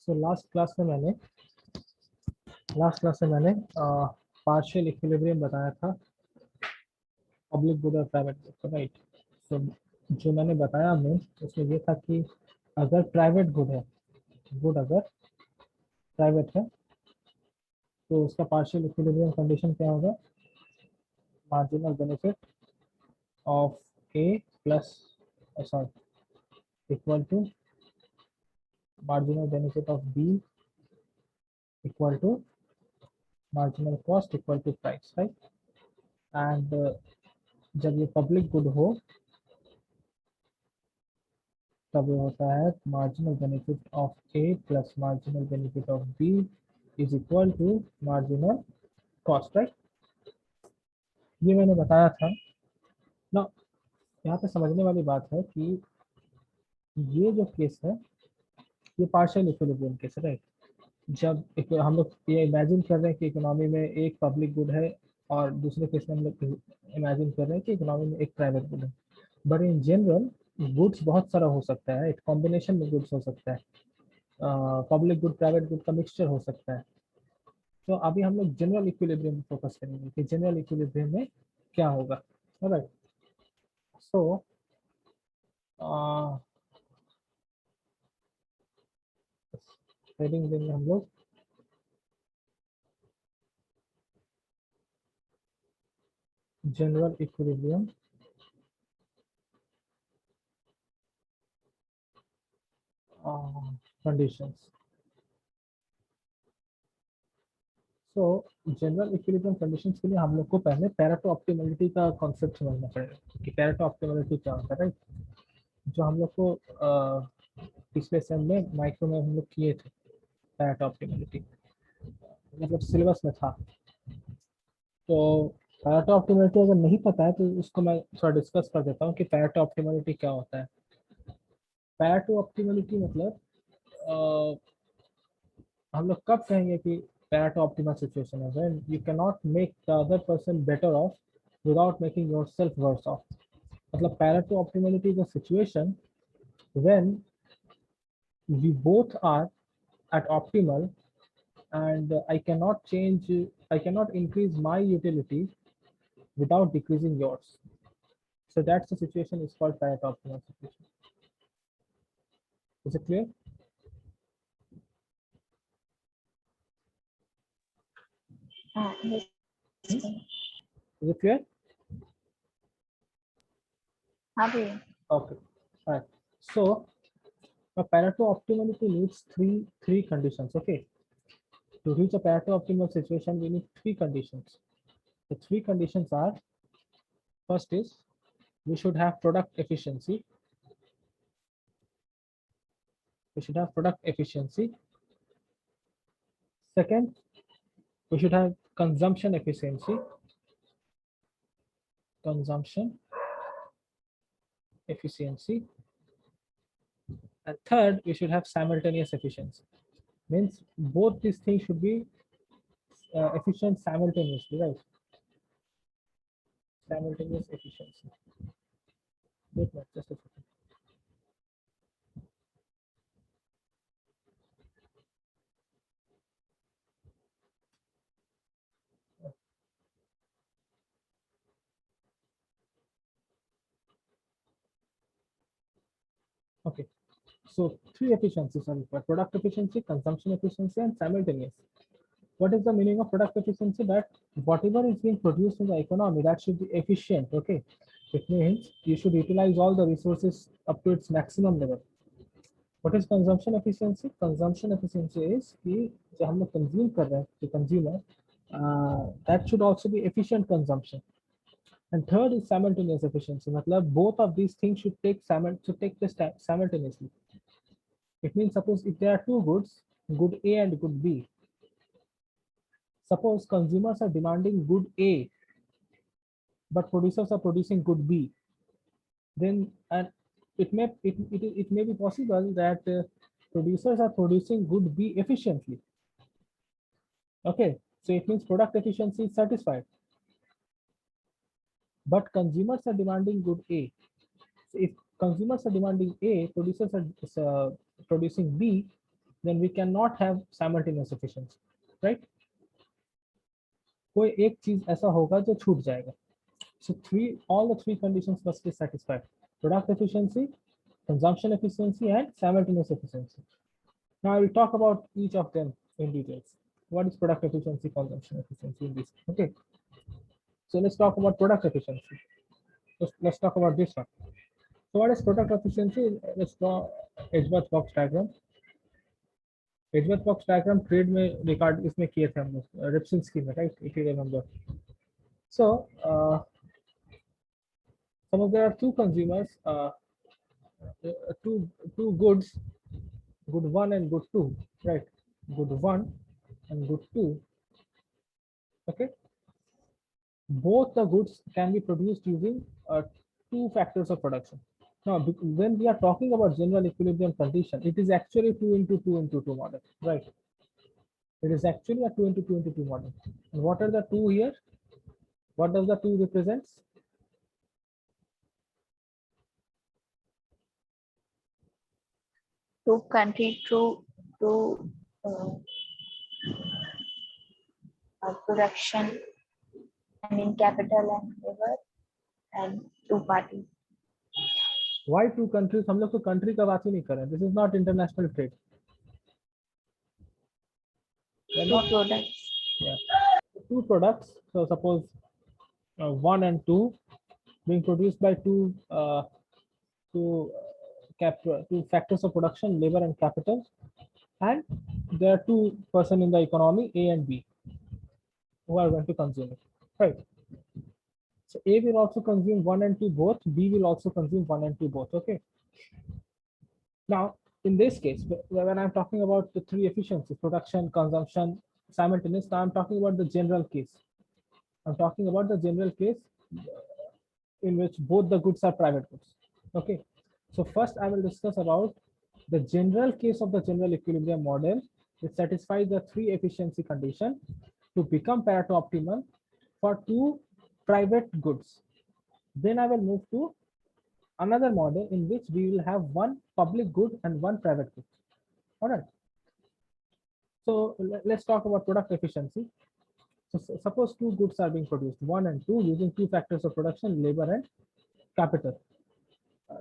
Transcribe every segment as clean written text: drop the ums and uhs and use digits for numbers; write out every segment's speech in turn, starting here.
So last class में मैंने partial equilibrium बताया था पब्लिक गुड और प्राइवेट गुड, राइट। सो जो मैंने बताया मैं उसमें ये था कि अगर प्राइवेट गुड है, गुड अगर प्राइवेट है, तो उसका पार्शियल इक्विलिब्रियम कंडीशन क्या होगा? Marginal benefit of A plus equal to marginal benefit of B equal to marginal cost equal to price, right. And जब ये पब्लिक गुड हो तब ये होता है marginal benefit of A plus marginal benefit of B is equal to marginal cost, right. ये मैंने बताया था ना। यहाँ पे समझने वाली बात है कि ये जो केस है ये पार्शियल इक्विलिब्रियम केस है, राइट। जब हम लोग ये इमेजिन कर रहे हैं कि इकोनॉमी में एक पब्लिक गुड है और दूसरे केस में हम लोग इमेजिन कर रहे हैं कि इकोनॉमी में एक प्राइवेट गुड है। बट इन जनरल गुड्स बहुत सारा हो सकता है, एक कॉम्बिनेशन में गुड्स हो सकता है, पब्लिक गुड प्राइवेट गुड का मिक्सचर हो सकता है। तो अभी हम लोग जनरल इक्विलिब्रियम में फोकस करेंगे कि जनरल इक्विलिब्रियम में क्या होगा, राइट। सो हेडिंग देंगे हम लोग जनरल इक्विलिब्रियम कंडीशंस। सो जनरल इक्विलिब्रियम कंडीशंस के लिए हम लोग को पहले पैरेटो ऑप्टिमलिटी का कॉन्सेप्ट समझना पड़ेगा कि पैरेटो ऑप्टिमलिटी क्या होता है, राइट। जो हम लोग को पिछले सेम में माइक्रो में हम लोग किए थे पैरेटो ऑप्टिमलिटी, मतलब सिलेबस में था। तो पैरेटो ऑप्टिमलिटी अगर नहीं पता है तो उसको मैं थोड़ा डिस्कस कर देता हूँ कि पैरेटो ऑप्टिमलिटी क्या होता है। पैरेटो ऑप्टिमलिटी मतलब हम लोग कब कहेंगे कि पैरेटो ऑप्टिमल सिचुएशन है? When you can not make the other person better off without making yourself worse off. मतलब Pareto optimality is a situation when we both are at optimal and I cannot increase my utility without decreasing yours. So that's the situation is called Pareto optimal situation. Is it clear? Yes. Is it clear? Happy. Okay. All right. So a Pareto optimality needs three conditions. Okay. To reach a Pareto optimal situation, we need three conditions. The three conditions are: first is we should have product efficiency. We should have product efficiency. Second, we should have consumption efficiency. Consumption efficiency. And third, we should have simultaneous efficiency. Means both these things should be efficient simultaneously, right? Simultaneous efficiency. Wait, just a second. Okay, so three efficiencies are required: product efficiency, consumption efficiency, and simultaneous. What is the meaning of product efficiency? That whatever is being produced in the economy, that should be efficient. Okay, it means you should utilize all the resources up to its maximum level. What is consumption efficiency? Consumption efficiency is कि जो हम लोग consume कर रहे हैं, the consumer, that should also be efficient consumption. And third is simultaneous efficiency. मतलब both of these things should take place simultaneously. It means suppose if there are two goods, good A and good B. Suppose consumers are demanding good A, but producers are producing good B. Then and it may be possible that producers are producing good B efficiently. Okay, so it means product efficiency is satisfied, but consumers are demanding good A. So if consumers are demanding A, producers are producing B, then we cannot have simultaneous efficiency, right? कोई एक चीज ऐसा होगा जो छूट जाएगा. So all the three conditions must be satisfied: product efficiency, consumption efficiency, and simultaneous efficiency. Now I will talk about each of them in details. What is product efficiency, consumption efficiency in this? Okay. So let's talk about product efficiency. Let's talk about this one. So what is product efficiency? Let's draw Edgeworth box diagram. Edgeworth box diagram trade में record इसमें किए थे हम लोग Ripsinski में, right? If you remember. So suppose there are two consumers, two goods, good 1 and good 2, right? Good 1 and good 2. Okay. Both the goods can be produced using two factors of production. Now, when we are talking about general equilibrium condition, it is actually 2 into 2 into 2 model, right? It is actually a 2 into 2 into 2 model. And what are the two here? What does the 2 represents? Two country, two production, I mean capital and labor, and two parties. Why two countries? हम लोग तो country का बात ही नहीं कर रहे हैं. This is not international trade. Two products. Yeah. Two products. So suppose 1 and 2 being produced by two factors of production, labor and capital, and there are two person in the economy, A and B, who are going to consume it, right? So A will also consume 1 and 2 both, B will also consume 1 and 2 both. Okay. Now in this case, when I'm talking about the three efficiencies, production, consumption, simultaneous, now I'm talking about the general case. I'm talking about the general case in which both the goods are private goods. Okay. So first I will discuss about the general case of the general equilibrium model, which satisfies the three efficiency condition to become Pareto optimum for two private goods. Then I will move to another model in which we will have one public good and one private good. All right. So let's talk about product efficiency. So suppose two goods are being produced, 1 and 2, using two factors of production, labor and capital.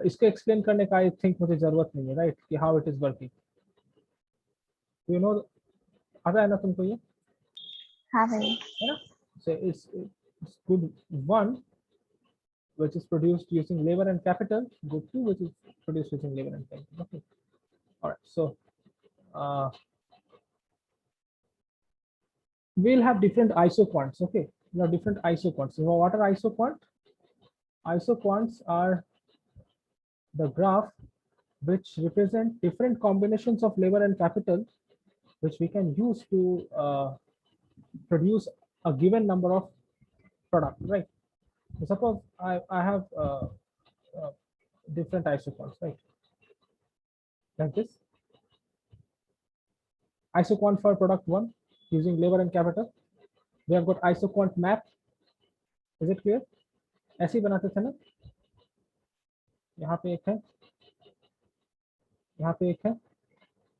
इसको explain करने का I think मुझे जरूरत नहीं है, right, कि how it is working. You know, आता है ना तुमको ये? हाँ भाई. है ना? So it's good 1 which is produced using labor and capital, good 2 which is produced using labor and capital. Okay. All right. So we'll have different isoquants. Okay. We have different isoquants. So what are isoquant? Isoquants are the graph which represent different combinations of labor and capital, which we can use to produce a given number of product, right? So suppose I have different isoquants, right? Like this. Isoquant for product 1 using labor and capital. We have got isoquant map. Is it clear? ऐसे ही बनाते थे ना, यहाँ पे एक है, यहाँ पे एक है,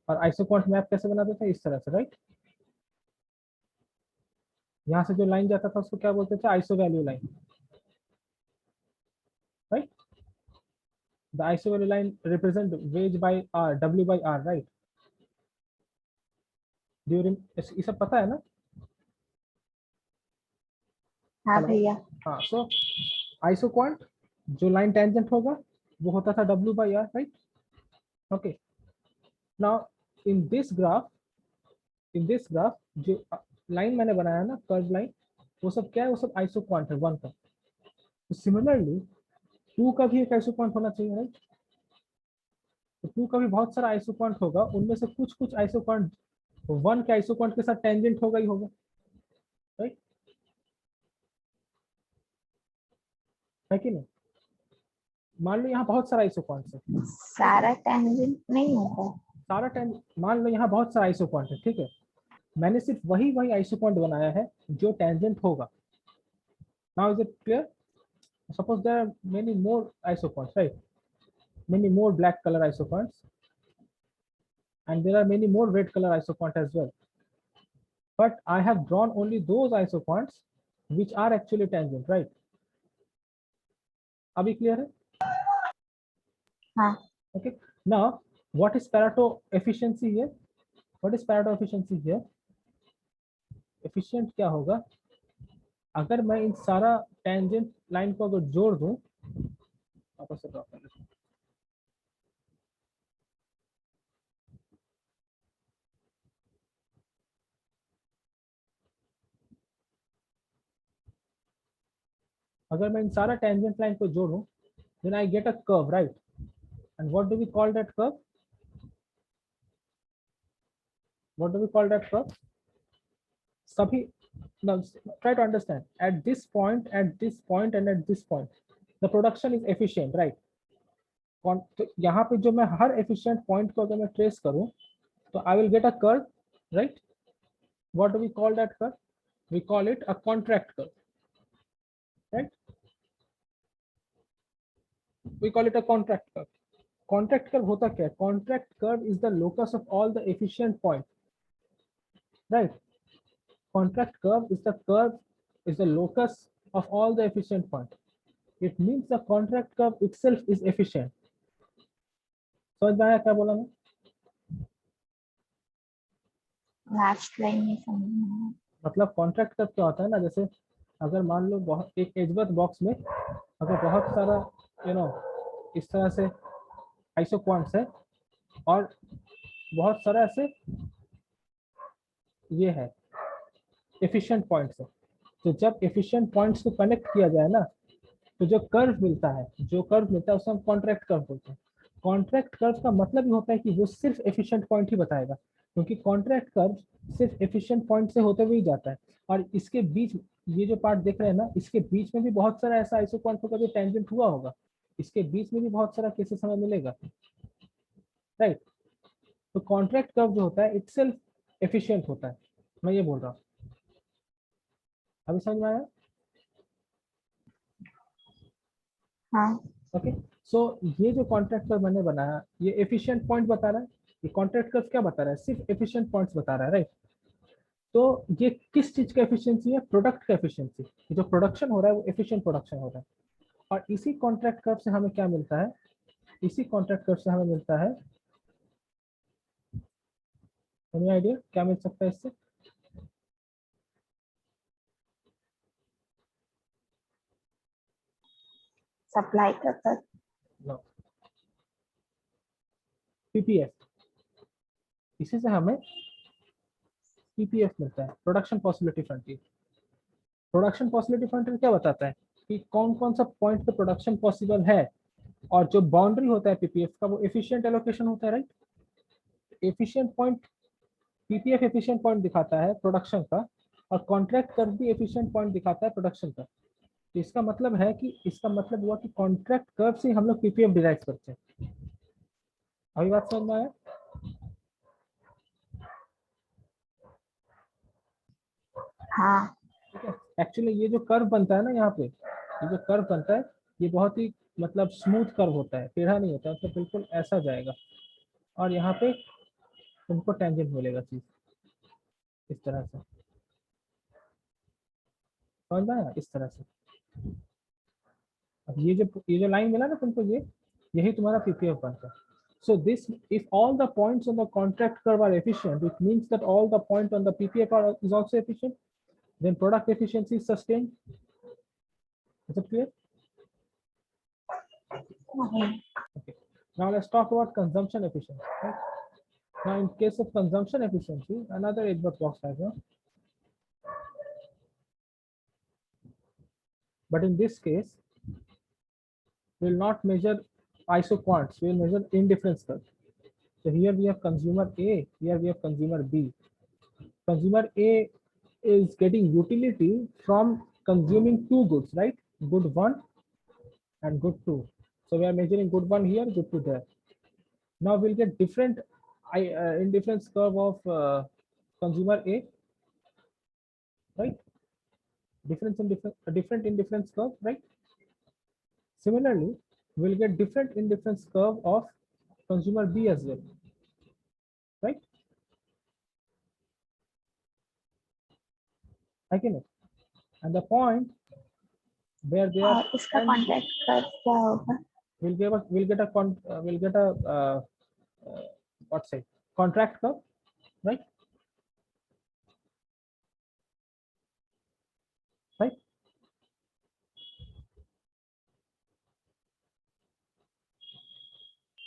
और आइसोक्वांट मैप कैसे बनाते थे? इस तरह से, राइट? यहाँ से जो लाइन जाता था उसको क्या बोलते थे? Iso value line, right? The iso value line represent wage by R, W by R, right? During, ये सब पता है ना? हाँ भैया. हाँ. सो आइसोक्वांट जो लाइन टेंजेंट होगा वो होता था W by R, right? Okay. Now in this graph जो लाइन मैंने बनाया ना, कर्व लाइन, वो सब क्या है? वो सब आइसोक्वांट है 1 का. तो सिमिलरली 2 का भी एक आइसोक्वांट होना चाहिए, राइट? तो 2 का भी बहुत सारा आइसोक्वांट होगा, उनमें से कुछ आइसोक्वांट 1 के आइसोक्वांट के साथ टेंजेंट होगा ही होगा, राइट? है कि नहीं? मान लो यहाँ बहुत सारा आइसोक्वांट है. सारा टेंजेंट नहीं होगा. सारा टेंजेंट, मान लो यहाँ बहुत सारा आइसोक्वांट है, ठीक है? मैंने सिर्फ वही आइसोक्वांट बनाया है जो टेंजेंट होगा. Now is it clear? Suppose there are many more isoquants, right? Many more black color isoquants, and there are many more red color isoquant as well. But I have drawn only those isoquants which are actually tangent, right? Abhi clear hai? हाँ. Okay. Now, what is Pareto efficiency here? What is Pareto efficiency here? Efficient क्या होगा? अगर मैं इन सारा tangent line को अगर जोड़ दूं, वापस से ड्रॉ कर लेते हैं. अगर मैं इन सारा टेंजेंट लाइन को जोड़ूं, then I get a curve, right? And what do we call that curve? What do we call that curve? सभी, now try to understand, at this point, and at this point, the production is efficient, right? तो यहाँ पे जो मैं हर efficient point को अगर मैं trace करूं, तो I will get a curve, right? What do we call that curve? We call it a contract curve, right? We call it a contract curve. Contract curve होता क्या है? Contract curve is the locus of all the efficient points, right? Contract curve is the locus of all the efficient points. It means the contract curve itself is efficient. समझ में आया क्या बोला मैं? Last line में समझना. मतलब contract curve क्या होता है ना, जैसे अगर मान लो बहुत एक एजवर्थ बॉक्स में अगर बहुत सारा इस तरह से आइसोक्वांट्स है और बहुत सारा ऐसे ये है एफिशिएंट पॉइंट्स है, तो जब एफिशिएंट पॉइंट्स को कनेक्ट किया जाए ना, तो जो कर्व मिलता है उसे हम कॉन्ट्रैक्ट कर्व बोलते हैं. कॉन्ट्रैक्ट कर्व का मतलब ये होता है कि वो सिर्फ एफिशिएंट पॉइंट ही बताएगा, क्योंकि कॉन्ट्रैक्ट कर्व सिर्फ एफिशिएंट पॉइंट से होते हुए ही जाता है. और इसके बीच ये जो पार्ट देख रहे हैं ना, इसके बीच में भी बहुत सारा ऐसा आइसोक्वांट होगा जो टेंजेंट हुआ होगा. इसके बीच में भी बहुत सारा केसेस हमें मिलेगा, राइट? तो कॉन्ट्रैक्ट कर्व जो होता है इटसेल्फ एफिशिएंट होता है, मैं ये बोल रहा हूँ. अभी समझ में आया? हाँ. ओके. सो ये जो कॉन्ट्रैक्ट कर्व मैंने बनाया, ये एफिशिएंट पॉइंट बता रहा है. ये कॉन्ट्रैक्ट कर्व क्या बता रहा है? सिर्फ एफिशिएंट पॉइंट्स बता रहा है, राइट? तो ये किस चीज का एफिशिएंसी है? प्रोडक्ट का एफिशिएंसी. जो प्रोडक्शन हो रहा है वो एफिशिएंट प्रोडक्शन हो रहा है. और इसी कॉन्ट्रैक्ट कर्व से हमें क्या मिलता है? इसी कॉन्ट्रैक्ट कर्व से हमें मिलता है, एनी आइडिया क्या मिल सकता है इससे? सप्लाई करता. पीपीएफ. इसी से हमें पीपीएफ मिलता है, production possibility frontier. Production possibility frontier क्या बताता है कि कौन कौन सा पॉइंट पे प्रोडक्शन पॉसिबल है, और जो बाउंड्री होता है पीपीएफ का वो एफिशिएंट एलोकेशन होता है, right? Efficient point, PPF efficient point दिखाता है प्रोडक्शन का, और कॉन्ट्रैक्ट कर्व भी एफिशिएंट पॉइंट दिखाता है प्रोडक्शन का. तो इसका मतलब है कि इसका मतलब हुआ कि कॉन्ट्रैक्ट कर्व से हम लोग पीपीएफ डिराइव करते हैं. अभी बात समझ में आया? हाँ. ठीक है. एक्चुअली ये जो कर्व बनता है ना यहाँ पे, ये जो कर्व बनता है ये बहुत ही मतलब स्मूथ कर्व होता है, टेढ़ा नहीं होता है, तो बिल्कुल ऐसा जाएगा और यहाँ पे तुमको टेंजेंट मिलेगा चीज इस तरह से. समझ में आया? इस तरह से. अब ये जो लाइन मिला ना तुमको, ये यही तुम्हारा पीपीएफ बनता है. So this, if all the points on the contract curve are efficient, it means that all the points on the PPF is also efficient. Then product efficiency is sustained. Is it clear? नहीं. Okay. Now let's talk about consumption efficiency. Right? Now in case of consumption efficiency, another Edgeworth box diagram. But in this case, we will not measure isoquants. We will measure indifference curve. So here we have consumer A. Here we have consumer B. Consumer A is getting utility from consuming two goods, right? Good 1 and good 2. So we are measuring good 1 here, good 2 there. Now we'll get different indifference curve of consumer A, right? Different indifference curve, right? Similarly, we'll get different indifference curve of consumer B as well. right? Again, and the point where they are और इसका contract curve क्या होगा? we'll get a what's it, contract curve, right? Right?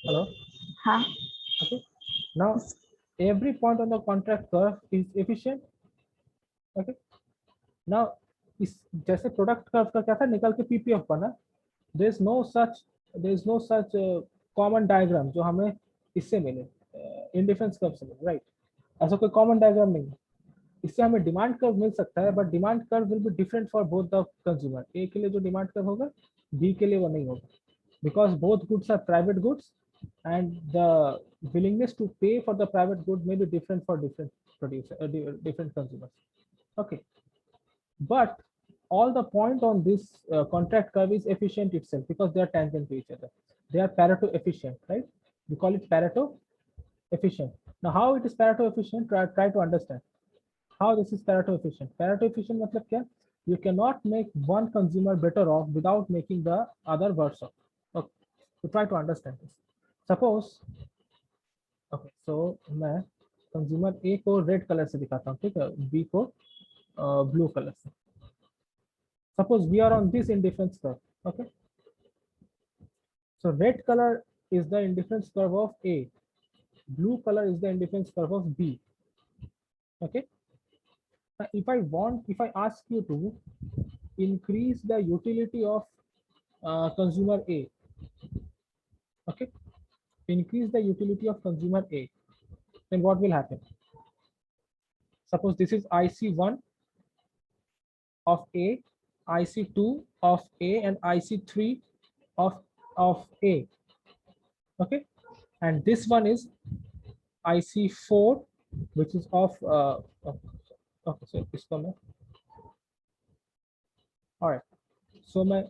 Hello? हाँ, Okay. Now, every point on the contract curve is efficient. Okay. Now, इस जैसे product curve का क्या था, निकल के पीपीएफ बना. there is no such common diagram जो हमें इससे मिले, इंडिफरेंस कर्व से मिले, राइट? ऐसा कोई कॉमन डायग्राम नहीं है. इससे हमें डिमांड कर्व मिल सकता है, but demand curve will be different for both the consumer. A के लिए जो डिमांड कर्व होगा, बी के लिए वो नहीं होगा, because both goods are private goods and the willingness to pay for the private good may be different for different producer, different consumers. Okay, but all the point on this contract curve is efficient itself because they are tangent to each other. They are Pareto efficient, right? We call it Pareto efficient. Now, how it is Pareto efficient? Try to understand how this is Pareto efficient. Pareto efficient matlab kya? You cannot make one consumer better off without making the other worse off. Okay, so try to understand this. Suppose, okay, so मैं consumer A को red colour से दिखाता हूँ, ठीक है, B को blue colour से. Suppose we are on this indifference curve. Okay, so red color is the indifference curve of A, blue color is the indifference curve of B. Okay, now if I ask you to increase the utility of consumer A, okay, increase the utility of consumer A, then what will happen? Suppose this is IC1 of A, IC2 of A, and IC3 of A. Okay, and this one is IC4, which is of okay, so इसको मैं, all right, so मैं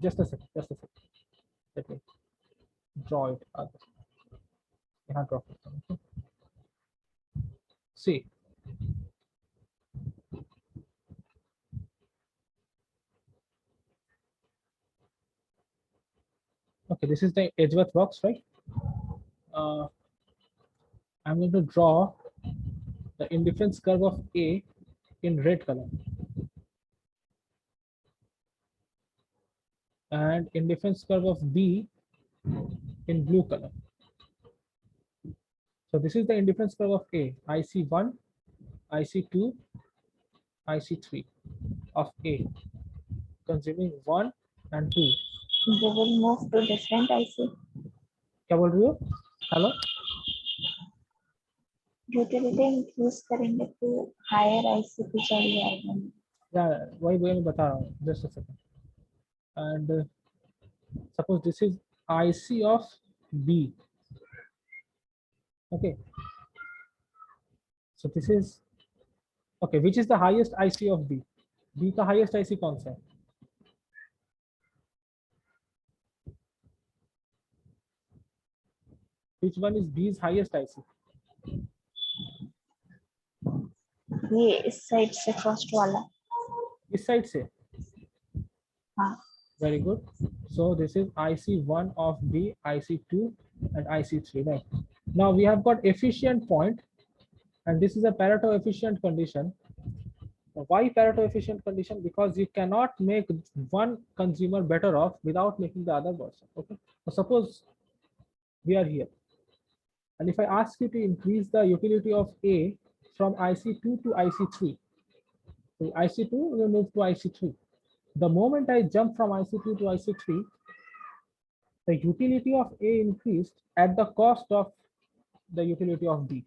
just a second, let me draw it. यहाँ draw करता हूँ. Okay? See, okay, this is the Edgeworth box, right? I'm going to draw the indifference curve of A in red color and indifference curve of B in blue color. So this is the indifference curve of A, IC1, IC2, IC3 of A, consuming 1 and 2. they will move to different IC. क्या बोल रही हो? Hello? Utility increase करेंगे तो higher IC पे चल जाएगा. वही मैं बता रहा हूँ, just a second. And suppose this is IC of B. Okay. So this is, okay, which is the highest IC of B? B का highest IC कौन सा है? Which one is B's highest IC? ये इस side से first वाला. इस side से? हाँ. Very good. So this is IC1 of B, IC2, and IC3, right? Now we have got efficient point, and this is a Pareto efficient condition. Why Pareto efficient condition? Because you cannot make one consumer better off without making the other worse. Okay. So suppose we are here, and if I ask you to increase the utility of A from IC2 to IC3, so IC2 will move to IC3. The moment I jump from IC2 to IC3, the utility of A increased at the cost of the utility of B.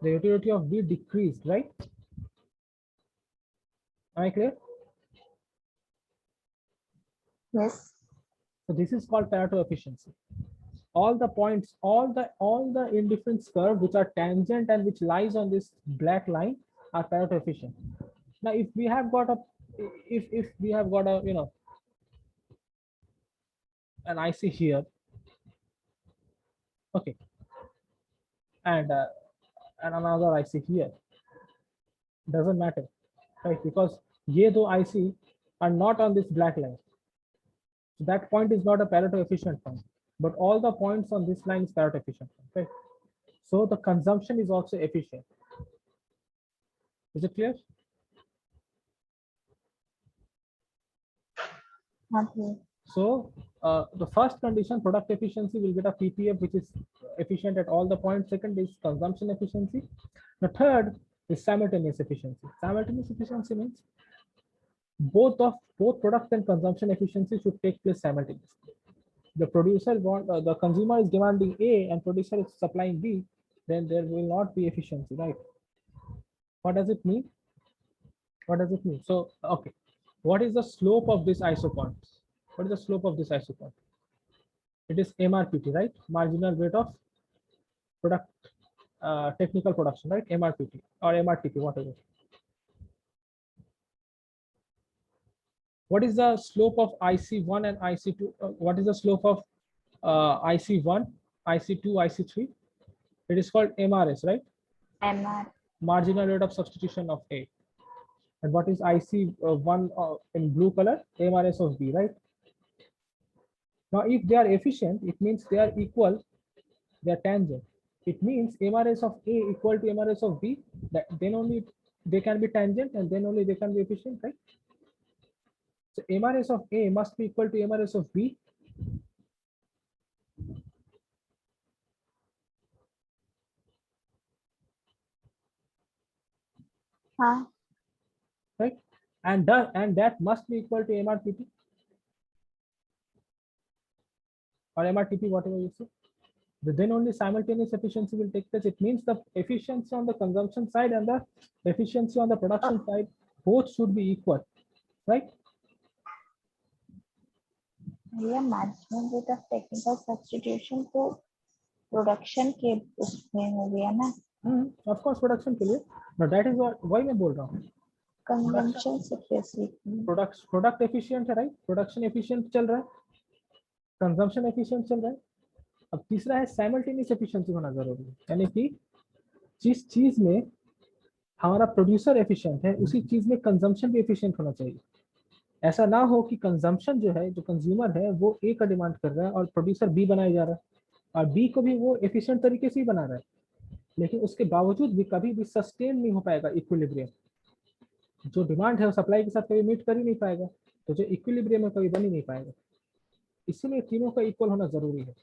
The utility of B decreased, right? Am I clear? Yes. So this is called Pareto efficiency. All the points, all the indifference curve which are tangent and which lies on this black line are Pareto efficient. Now, if we have got a, you know, an IC here, okay, and another IC here. Doesn't matter, right? Because ye do IC are not on this black line. So that point is not a Pareto efficient point, but all the points on this line is Pareto efficient, right? So the consumption is also efficient. Is it clear? Okay. So the first condition, product efficiency, will get a PPF which is efficient at all the points. Second is consumption efficiency. The third is simultaneous efficiency. Simultaneous efficiency means both product and consumption efficiency should take place simultaneously. The producer the consumer is demanding A and producer is supplying B, then there will not be efficiency, right? What does it mean? What does it mean? So, okay, what is the slope of this ISO points? What is the slope of this ISO point? It is MRPT, right? Marginal rate of product technical production, right? MRPT or MRTP, whatever. What is the slope of IC1 and IC2? What is the slope of IC1, IC2, IC3? It is called MRS, right? MR. Marginal rate of substitution of A. And what is IC1 in blue color? MRS of B, right? Now, if they are efficient, it means they are equal, they are tangent. It means MRS of A equal to MRS of B, that then only they can be tangent and then only they can be efficient, right? So MRS of A must be equal to MRS of B. Huh? Right? And that must be equal to MRPT or MRTP, whatever you say. Then only simultaneous efficiency will take place. It means the efficiency on the consumption side and the efficiency on the production side both should be equal, right? ये marginal rate of technical substitution तो production के उसमें हो गया ना? Of course, production के लिए. Now that is what why मैं बोल रहा हूँ. Consumption से कैसे? Product efficient है, right? Production efficient चल रहा है, consumption efficient चल रहा है. अब तीसरा है साइमल्टेनियस एफिशिएंसी होना जरूरी है, यानी कि जिस चीज में हमारा प्रोड्यूसर एफिशिएंट है उसी चीज में कंजम्पशन भी एफिशिएंट होना चाहिए. ऐसा ना हो कि कंजम्पशन जो है, जो कंज्यूमर है वो ए का डिमांड कर रहा है और प्रोड्यूसर बी बनाया जा रहा है, और बी को भी वो एफिशिएंट तरीके से ही बना रहा है, लेकिन उसके बावजूद भी कभी भी सस्टेन नहीं हो पाएगा इक्विलिब्रियम. जो डिमांड है वो सप्लाई के साथ कभी मीट कर ही नहीं पाएगा, तो जो इक्विलिब्रियम है कभी बन ही नहीं पाएगा. इसीलिए तीनों का इक्वल होना जरूरी है,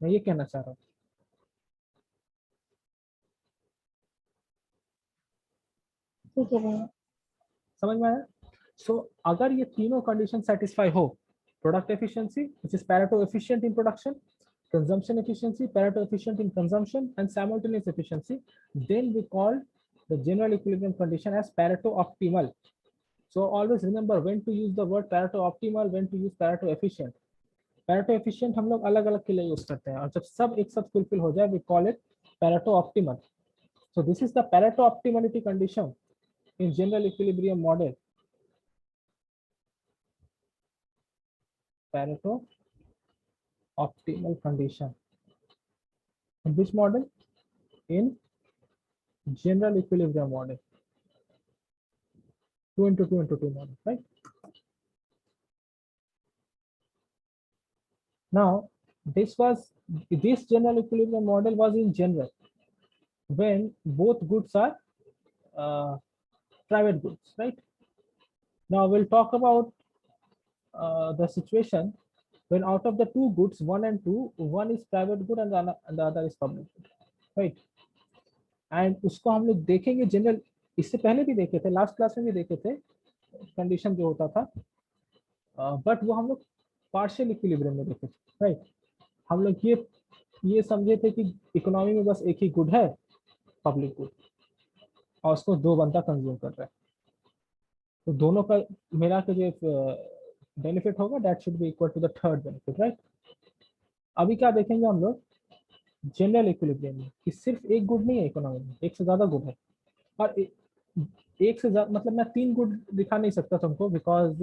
मैं ये कहना चाह रहा हूँ. ठीक है भैया. समझ में आया? सो अगर ये तीनों कंडीशन सेटिस्फाई हो, product efficiency which is Pareto efficient in production, consumption efficiency, Pareto efficient in consumption, and simultaneous efficiency, then we call the general equilibrium condition as Pareto optimal. So always remember when to use the word Pareto optimal, when to use Pareto efficient. Pareto efficient हम लोग अलग अलग के लिए use करते हैं, और जब सब एक साथ फुलफिल हो जाए we call it Pareto optimal. So this is the Pareto optimality condition in general equilibrium model. Pareto optimal condition in which model? In general equilibrium model, 2 into 2 into 2 model, right? Now this general equilibrium model was in general when both goods are private goods, right? Now we'll talk about the situation when out of the two goods, 1 and 2, one is private good and the other is public good, right? And उसको हम लोग देखेंगे general, इससे पहले भी देखे थे, last class में भी देखे थे कंडीशन जो होता था, बट वो हम लोग पार्शियल इक्विलिब्रियम में देखे थे, राइट? हम लोग ये समझे थे कि इकोनॉमी में बस एक ही गुड है, पब्लिक गुड, और उसको दो बंदा कंज्यूम कर रहा है, तो दोनों का मेरा का जो बेनिफिट होगा that should be equal to the third benefit, right? अभी क्या देखेंगे हम लोग जनरल इक्विलिब्रियम में कि सिर्फ एक गुड नहीं है इकोनॉमी में, एक से ज्यादा गुड है, और एक से ज्यादा मतलब मैं 3 गुड दिखा नहीं सकता तुमको बिकॉज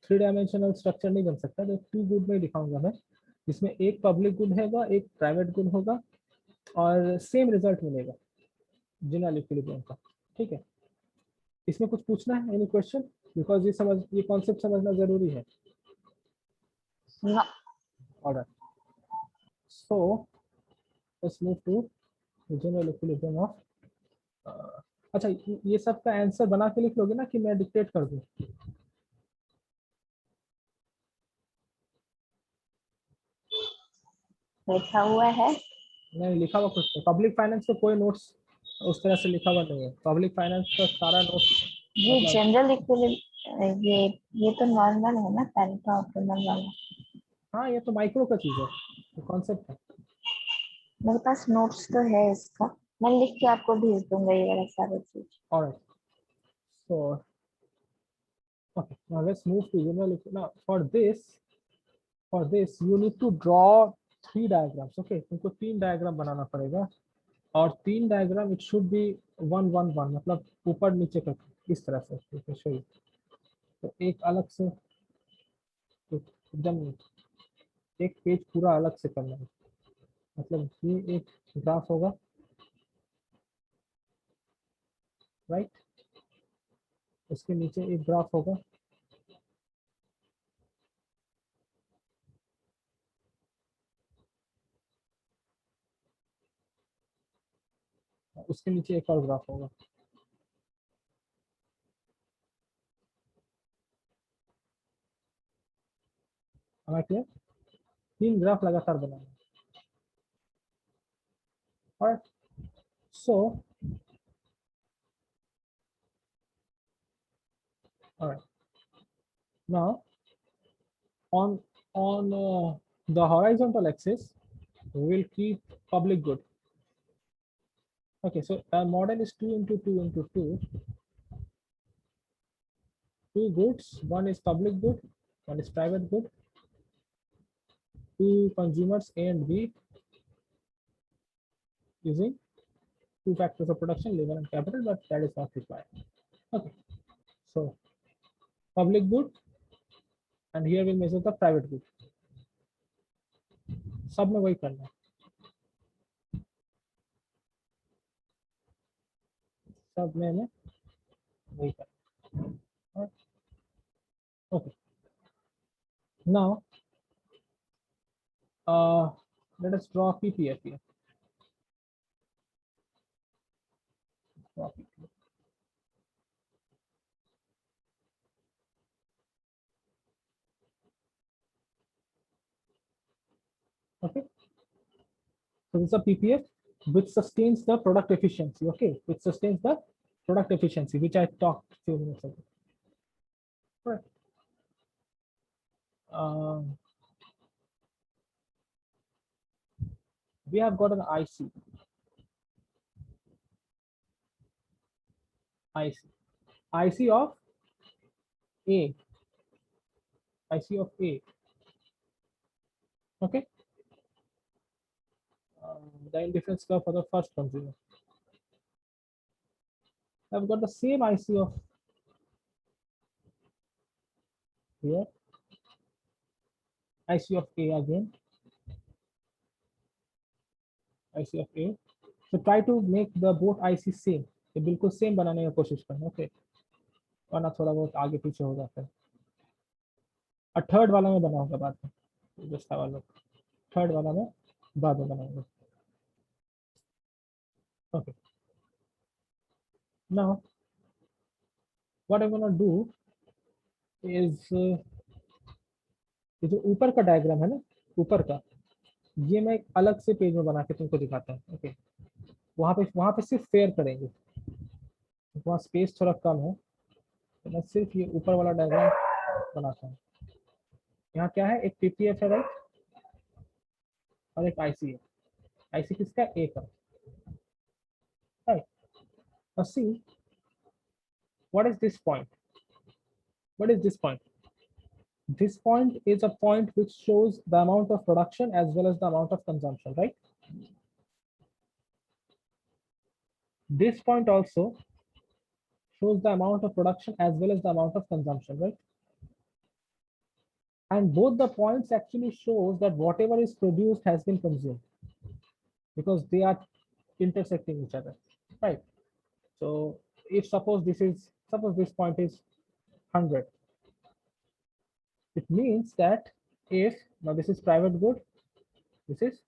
3 डायमेंशनल स्ट्रक्चर नहीं बन सकता, तो 2 गुड में दिखाऊंगा मैं, जिसमें एक पब्लिक गुड होगा, एक प्राइवेट गुड होगा, और सेम रिजल्ट मिलेगा जनरल इक्विलिब्रियम का। ठीक है, इसमें कुछ पूछना है, एनी क्वेश्चन? बिकॉज ये कॉन्सेप्ट समझना जरूरी है। No. Alright, so let's move to general equilibrium of, अच्छा ये सब का आंसर बना के लिख लोगे ना कि मैं डिक्टेट कर दूं? लिखा हुआ है। नहीं लिखा हुआ कुछ नहीं, पब्लिक फाइनेंस पे कोई नोट्स उस तरह से लिखा हुआ नहीं है, पब्लिक फाइनेंस का सारा नोट्स ये मतलब। जनरल इक्विलिब्रियम, ये तो नॉर्मल है ना, पेरेंटा ऑप्टिमल वाला। हाँ ये तो माइक्रो का चीज है, तो कॉन्सेप्ट है। मेरे पास नोट्स तो है इसका, मैं लिख के आपको भेज दूंगा ये वाला सारा चीज। Alright, so okay, now let's move to general now for this you need to draw 3 diagrams. Okay, तुमको 3 डायग्राम बनाना पड़ेगा, और 3 डायग्राम इट शुड बी 1 1 1, मतलब ऊपर नीचे करके इस तरह से। ठीक है, सही। तो एक अलग से एकदम एक पेज पूरा अलग से करना है, मतलब ये एक ग्राफ होगा, राइट, उसके नीचे एक ग्राफ होगा, उसके नीचे एक और ग्राफ होगा। हमें क्या 3 ग्राफ लगातार बनाना है। और सो now on the horizontal axis we will keep public good. Okay, so our model is 2 into 2 into 2, two goods, one is public good, one is private good, two consumers A and B using 2 factors of production, labor and capital, but that is not required. Okay, so public good, and here we'll measure the private good, सब में वही करना है, सब में हमें वही करना है। Okay, now let us draw PPF here. Draw PPF. Okay, so this is a PPF which sustains the product efficiency. Okay, which sustains the product efficiency, which I talked few minutes ago. Right. We have got an IC. IC of A. IC of A. Okay. The indifference curve for the first consumer. I've got the same IC of here. IC of A again. IC of A. So try to make the both IC same. ये बिल्कुल same बनाने की कोशिश करना, okay, वरना थोड़ा बहुत आगे पीछे हो जाता है। और थर्ड वाला में बनाऊंगा बाद में, दूसरा वाला थर्ड वाला में बाद में बनाऊंगा। Okay, now what I'm gonna do is ये जो ऊपर का डायग्राम है ना, ऊपर का, ये मैं एक अलग से पेज में बना के तुमको दिखाता हूँ। ओके, वहां पे सिर्फ फेयर करेंगे, वहाँ स्पेस थोड़ा कम है, तो मैं सिर्फ ये ऊपर वाला डायग्राम बनाता हूँ। यहाँ क्या है, एक पीपीएफ है, राइट, और एक आईसी है। आईसी किसका, ए का, right. Now see, what is this point? What is this point? This point is a point which shows the amount of production as well as the amount of consumption, right? This point also shows the amount of production as well as the amount of consumption, right? And both the points actually shows that whatever is produced has been consumed. because they are intersecting each other, right? So if suppose this point is 100, it means that if now this is private good, this is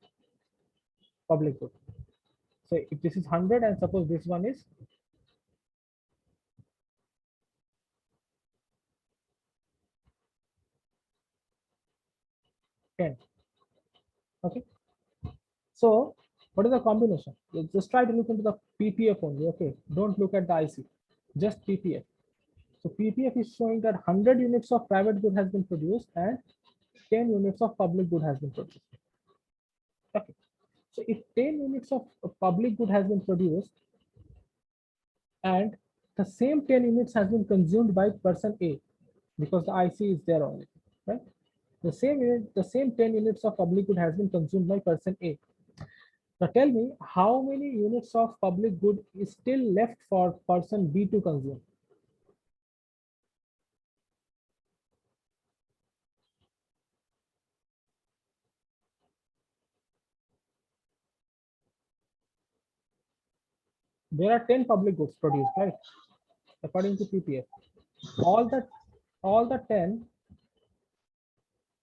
public good. So if this is 100 and suppose this one is 10, okay. So what is the combination? You just try to look into the PPF only, okay? Don't look at the IC, just PPF. So PPF is showing that 100 units of private good has been produced and 10 units of public good has been produced. Okay. So if 10 units of public good has been produced and the same 10 units has been consumed by person A, because the IC is there already, right? The same 10 units of public good has been consumed by person A. Now tell me how many units of public good is still left for person B to consume? There are 10 public goods produced, right? According to PPF. All the 10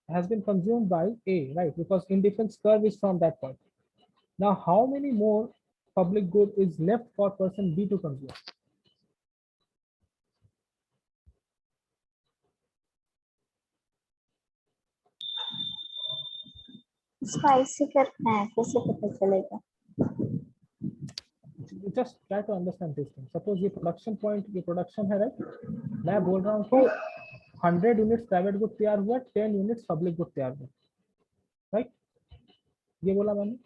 has been consumed by A, right? Because indifference curve is from that point. Now, how many more public good is left for person B to consume? इसका ऐसे करना है, कैसे पता चलेगा? You just try to understand this thing. Suppose ये production point, ये production है, right? मैं बोल रहा हूँ कि 100 यूनिट्स प्राइवेट गुड तैयार हुआ, 10 यूनिट्स पब्लिक गुड तैयार हुआ, राइट? ये बोला मैंने।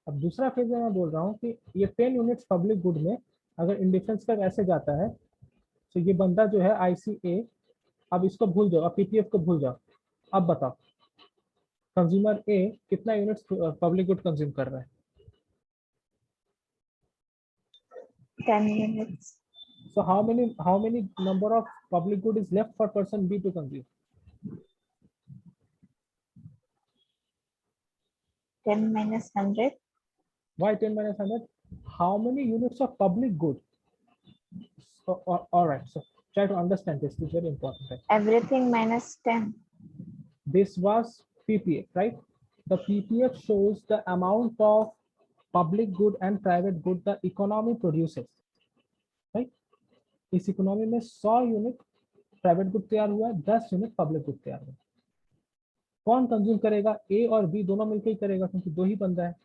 अब दूसरा फेज में मैं बोल रहा हूँ कि ये 10 यूनिट्स पब्लिक गुड में अगर इंडिफरेंस कर्व ऐसे जाता है, तो ये बंदा जो है ICA, अब इसको भूल जाओ, अब PPF को भूल जाओ। अब बताओ कंज्यूमर ए कितना यूनिट्स पब्लिक गुड कंज्यूम कर रहा है? 10 minutes. So how many number of public good is left for person B to consume? 10 minus 100. Why 10 minus 100? How many units of public good? So, all right, so try to understand this. This is very important. Right? Everything minus 10. This was PPF, right? The PPF shows the amount of public good and private good the economy produces, right? इस economy में 100 unit private good तैयार हुआ, 10 unit public good तैयार हुआ। कौन consume करेगा? ए और B दोनों मिलकर ही करेगा, क्योंकि दो ही बंदा है।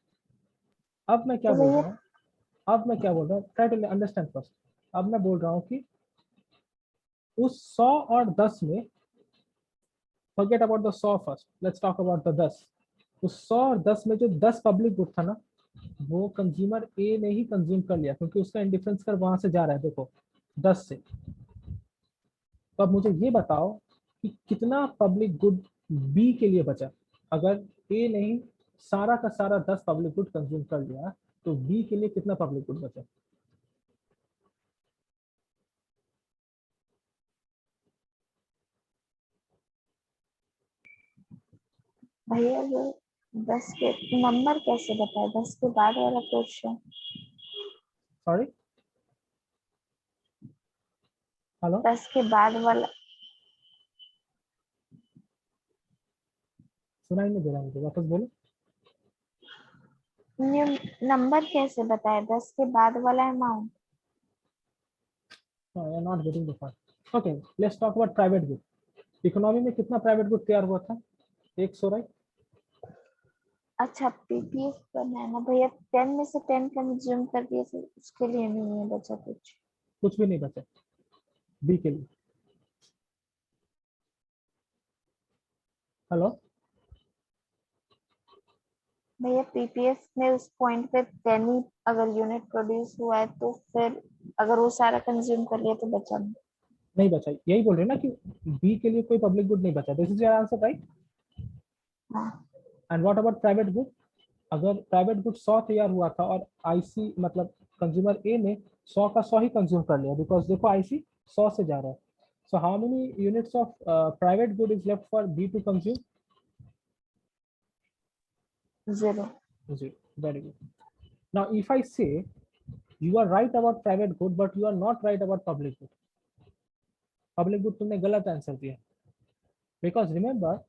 अब मैं क्या बोल रहा हूँ, ट्राई टू अंडरस्टैंड फर्स्ट। अब मैं बोल रहा हूँ कि उस 100 और 10 में, forget about the 100 first, let's talk about the 10। उस 100 और 10 में जो 10 पब्लिक गुड था ना, वो कंज्यूमर ए ने ही कंज्यूम कर लिया, क्योंकि उसका इंडिफरेंस कर वहां से जा रहा है, देखो 10 से। तो अब मुझे ये बताओ कि कितना पब्लिक गुड बी के लिए बचा। अगर ए नहीं सारा का सारा 10 पब्लिक गुड कंज्यूम कर लिया, तो बी के लिए कितना पब्लिक गुड बचा? भैया वो 10 के नंबर कैसे बताए? 10 के बाद वाला क्वेश्चन। सॉरी, हेलो, 10 के बाद वाला सुनाई नहीं दे रहा मुझे, वापस बोलो। नंबर कैसे बताए? 10 के बाद वाला amount. I am not getting the point. Okay, let's talk about private good. Economy में कितना प्राइवेट गुड तैयार हुआ था? 100, राइट? अच्छा, पीपीएफ करना है ना भैया। 10 में से 10 कंज्यूम कर दिए, तो उसके लिए नहीं है बचा कुछ भी नहीं बचा बी के लिए। हेलो भैया, पीपीएफ में उस पॉइंट पे 10 ही अगर यूनिट प्रोड्यूस हुआ है, तो फिर अगर वो सारा कंज्यूम कर लिया तो बचा नहीं बचा, यही बोल रहे ना कि बी के लिए कोई पब्लिक गुड नहीं बचा। This is your answer, right? हाँ। And what about private good? अगर प्राइवेट गुड 100 तैयार हुआ था और आईसी मतलब कंज्यूमर ए ने 100 का 100 ही कंज्यूम कर लिया, बिकॉज देखो आईसी 100 से जा रहा है। So how many units of private good is left for B to consume? 0। जी। Very good. Now, if I say you are right about private good, but you are not right about public good. Public good तुमने गलत answer दिया. Because remember,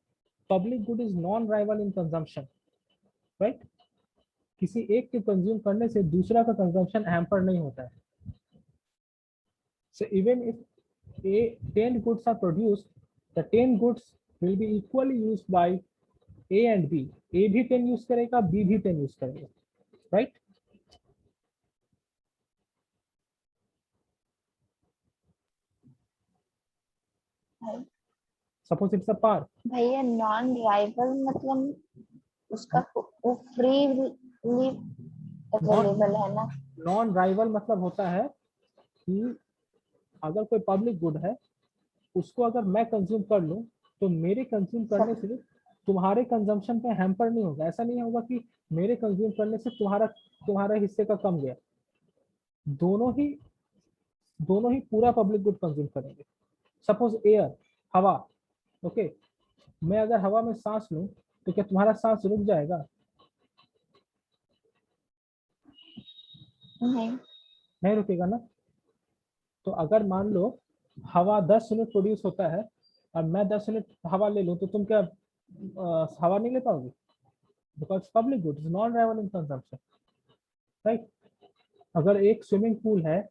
public good is non-rival in consumption, right? किसी एक के consume करने से दूसरा का कंजम्पशन हैम्पर नहीं होता है. So even if 10 goods are produced, the 10 goods will be equally used by A and B. A भी 10 यूज करेगा, B भी 10 यूज करेगा, right? Suppose it's a par. भैया नॉन राइवल मतलब उसका वो फ्रीली अवेलेबल है ना. नॉन राइवल मतलब होता है कि अगर कोई पब्लिक गुड है, उसको अगर मैं कंज्यूम कर लूं तो मेरे कंज्यूम करने से तुम्हारे कंजम्पशन पे हैम्पर नहीं होगा. ऐसा नहीं होगा कि मेरे कंज्यूम करने से तुम्हारा हिस्से का कम गया. दोनों ही पूरा पब्लिक गुड कंज्यूम करेंगे. सपोज एयर, हवा, ओके, मैं अगर हवा में सांस लूं तो क्या तुम्हारा सांस रुक जाएगा? नहीं रुकेगा ना. तो अगर मान लो हवा 10 यूनिट प्रोड्यूस होता है और मैं 10 यूनिट हवा ले लूं तो तुम क्या हवा नहीं ले पाओगे? Because public good is non rival in consumption, right? अगर एक स्विमिंग पूल है,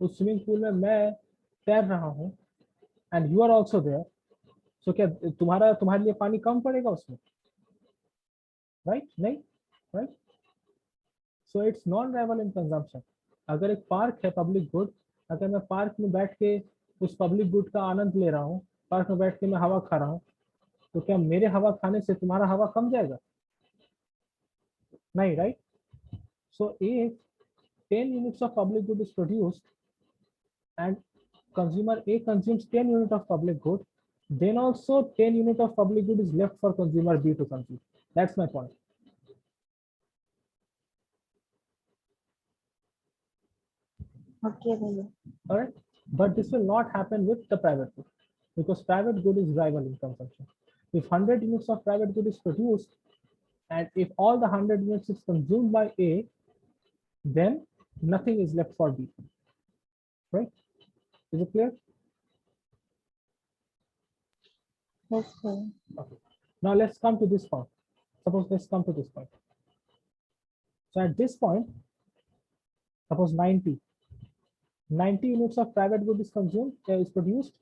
उस स्विमिंग पूल में मैं तैर रहा हूँ and you are also there, so क्या तुम्हारे लिए पानी कम पड़ेगा उसमें? राइट? नहीं, right? So it's non rival in consumption. अगर एक पार्क है पब्लिक गुड, अगर मैं पार्क में बैठ के उस पब्लिक गुड का आनंद ले रहा हूँ, पार्क में बैठ के मैं हवा खा रहा हूँ, तो क्या मेरे हवा खाने से तुम्हारा हवा कम जाएगा? नहीं, right? So if 10 units of public good is produced and consumer A consumes 10 units of public good, then also 10 units of public good is left for consumer B to consume. That's my point. Okay, भैया. All right, but this will not happen with the private good because private good is rival in consumption. If 100 units of private good is produced and if all the 100 units is consumed by A, then nothing is left for B, right? Is it clear? Yes, भैया. Okay. Now let's come to this point. Suppose let's come to this point. So at this point, suppose 90 units of private good is consumed, is produced,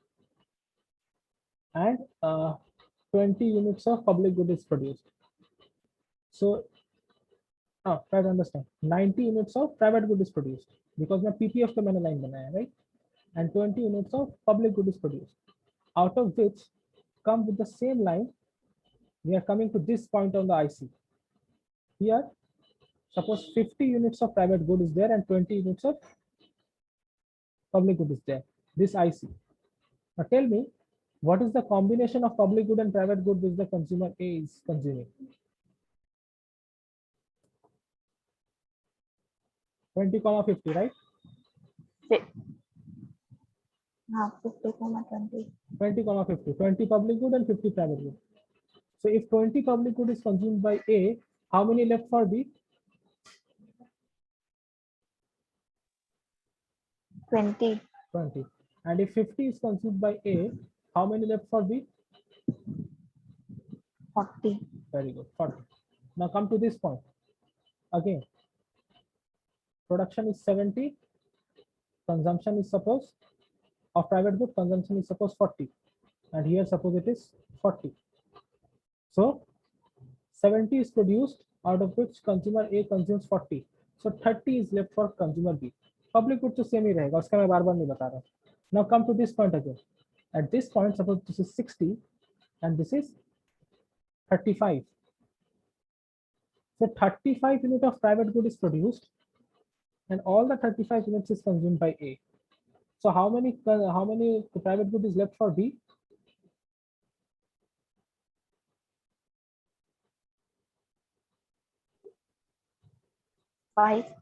and 20 units of public good is produced. So try to understand. 90 units of private good is produced because my PPF का मैंने line बनाया, right? And 20 units of public good is produced, out of which come with the same line. We are coming to this point on the IC. Here, suppose 50 units of private good is there and 20 units of public good is there. This IC. Now tell me, what is the combination of public good and private good which the consumer A is consuming? 20,50, right? 50,20. 20,50. 20 public good and 50 private good. So if 20 public good is consumed by A, how many left for B? 20. 20. And if 50 is consumed by A, how many left for B? 40. Very good, 40. Now come to this point. Again, production is 70, consumption is suppose of private good, consumption is suppose 40, and here suppose it is 40. So 70 is produced, out of which consumer A consumes 40. So 30 is left for consumer B. Public good तो same ही रहेगा, उसका मैं बार-बार नहीं बता रहा. Now come to this point again. At this point, suppose this is 60 and this is 35. So 35 unit of private good is produced and all the 35 units is consumed by A. So how many private good is left for B? Five.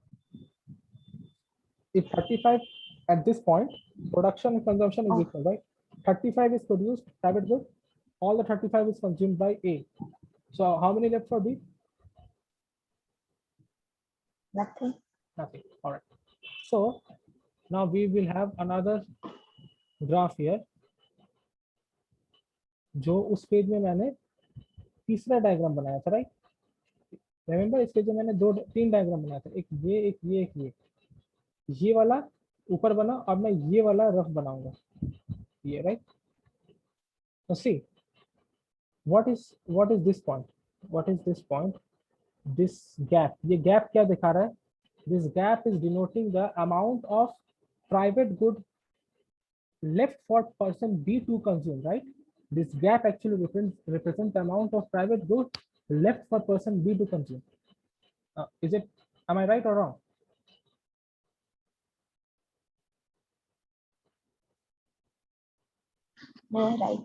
If 35 at this point, production and consumption is equal, right? 35 is produced, private good, all the 35 is consumed by A. So how many left for B? nothing. Nothing. All right. So now we will have another graph here. जो उस page में मैंने तीसरा diagram बनाया था, right? Remember इस page में मैंने तीन डायग्राम बनाया था, एक ये, एक ये, एक ये वाला ऊपर बना और मैं ये वाला रफ बनाऊंगा, ये, राइट? तो सी what is this point? What is this point? This gap, ये gap क्या दिखा रहा है? This gap is denoting the amount of private good left for person B to consume, right? This gap actually represents the amount of private good left for person B to consume. Am I right or wrong? Right.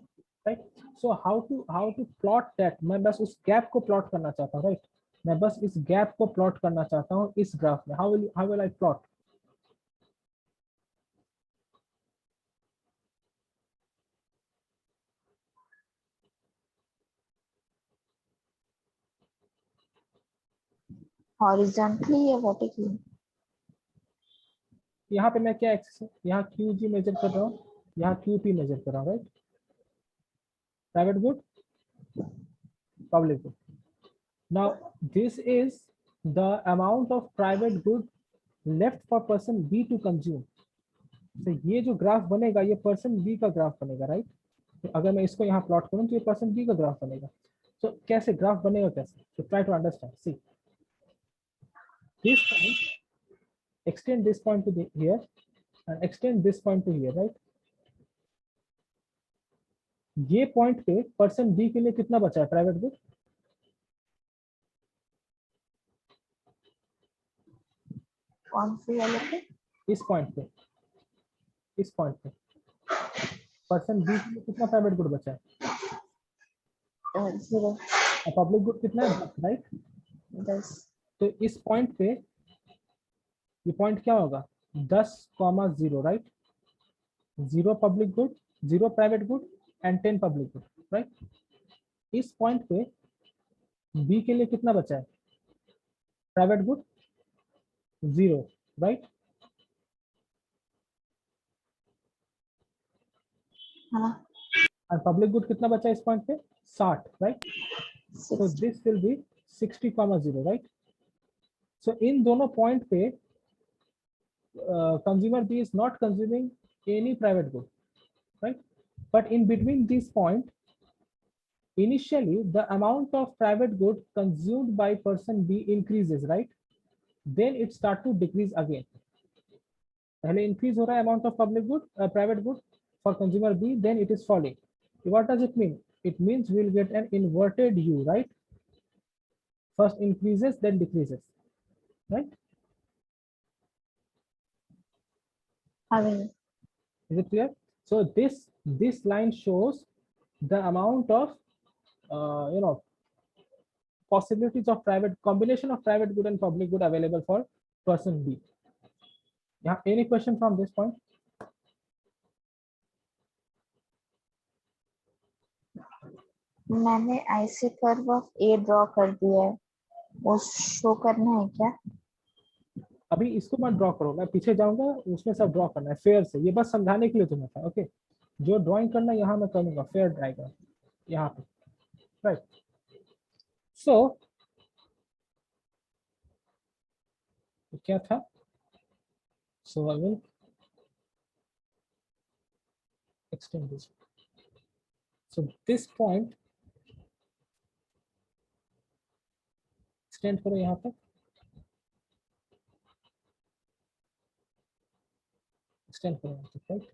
Right. So how to plot that? मैं बस उस gap को plot करना चाहता हूँ, right? मैं बस इस gap को plot करना चाहता हूँ इस graph में. How will I plot? Horizontally या vertically? यहाँ पे मैं क्या एक्सेस है? यहाँ QG मेजर कर रहा हूँ, यहाँ QP मेजर कर रहा हूँ, right? Private good, public good. Now this is the amount of private good left for person B to consume. तो ये जो ग्राफ बनेगा ये पर्सन बी का ग्राफ बनेगा, राइट? तो अगर मैं इसको यहाँ प्लॉट करूँ तो ये पर्सन बी का ग्राफ बनेगा. तो कैसे ग्राफ बनेगा कैसे? तो try to understand. See this point, extend this point to here and extend this point to here, right? ये पॉइंट पे पर्सन बी के लिए कितना बचा है प्राइवेट गुड? कौन सी वाले पे? इस पॉइंट पे, इस पॉइंट पे पर्सन बी के लिए कितना प्राइवेट गुड बचा है? 0. और पब्लिक गुड कितना है? राइट? 10. तो इस पॉइंट पे ये पॉइंट क्या होगा? 10,0, right? 0 public good, 0 private good and 10 public good, right? इस पॉइंट पे बी के लिए कितना बचा है? Private good 0, right? हाँ. और पब्लिक गुड कितना बचा है इस पॉइंट पे? 60, right? So 60. this will be 60,0, right? So इन दोनों पॉइंट पे consumer B is not consuming any private good, right? But in between this point, initially the amount of private good consumed by person B increases, right? Then it start to decrease again. पहले increase हो रहा है amount of public good, private good for consumer B, then it is falling. What does it mean? It means we'll get an inverted U, right? First increases, then decreases, right? Is it clear? So this line shows the amount of possibilities of private combination of private good and public good available for person B. Yeah, any question from this point? मैंने ऐसे curve of A draw कर दिया है, वो show करना है क्या? अभी इसको मत ड्रॉ करो, मैं पीछे जाऊंगा, उसमें सब ड्रॉ करना है फेयर से. ये बस समझाने के लिए तुम्हें था, ओके? जो ड्राइंग करना यहाँ मैं करूंगा फेयर डायग्राम यहाँ पे, राइट? सो क्या था? So I will extend this. So this point extend करो यहाँ तक, extend करो यहाँ तक, right?